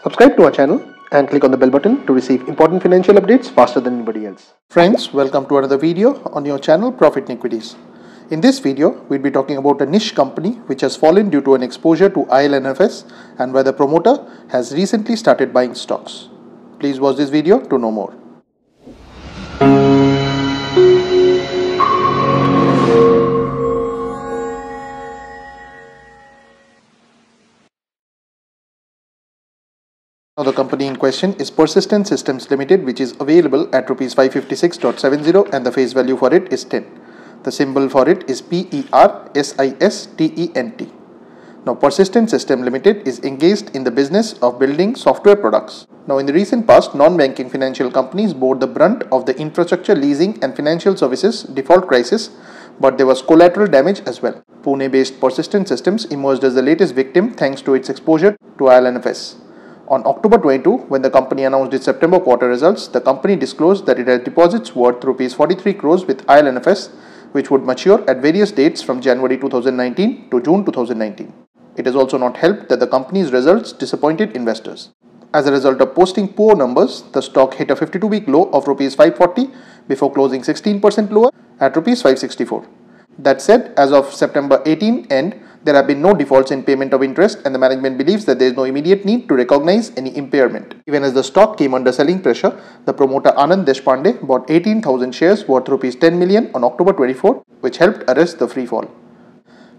Subscribe to our channel and click on the bell button to receive important financial updates faster than anybody else. Friends, welcome to another video on your channel Profit in Equities. In this video, we'll be talking about a niche company which has fallen due to an exposure to IL&FS and where the promoter has recently started buying stocks. Please watch this video to know more. Now the company in question is Persistent Systems Limited, which is available at Rs 556.70 and the face value for it is 10. The symbol for it is PERSISTENT. Now Persistent Systems Limited is engaged in the business of building software products. Now in the recent past, non-banking financial companies bore the brunt of the infrastructure leasing and financial services default crisis, but there was collateral damage as well. Pune-based Persistent Systems emerged as the latest victim thanks to its exposure to IL&FS. On October 22, when the company announced its September quarter results, the company disclosed that it had deposits worth Rs 43 crores with IL&FS, which would mature at various dates from January 2019 to June 2019. It has also not helped that the company's results disappointed investors. As a result of posting poor numbers, the stock hit a 52-week low of Rs 540 before closing 16% lower at Rs 564. That said, as of September 18 end, there have been no defaults in payment of interest and the management believes that there is no immediate need to recognize any impairment. Even as the stock came under selling pressure, the promoter Anand Deshpande bought 18,000 shares worth Rs 10 million on October 24, which helped arrest the free fall.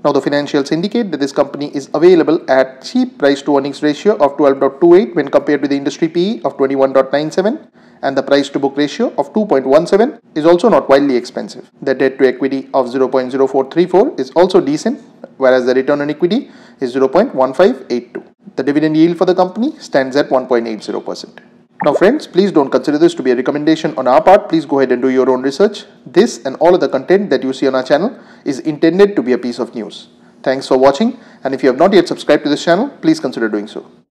Now the financials indicate that this company is available at cheap price to earnings ratio of 12.28 when compared to the industry PE of 21.97 and the price to book ratio of 2.17 is also not wildly expensive. The debt to equity of 0.0434 is also decent, whereas the return on equity is 0.1582. The dividend yield for the company stands at 1.80%. Now friends, please don't consider this to be a recommendation on our part. Please go ahead and do your own research. This and all of the content that you see on our channel is intended to be a piece of news. Thanks for watching, and if you have not yet subscribed to this channel, please consider doing so.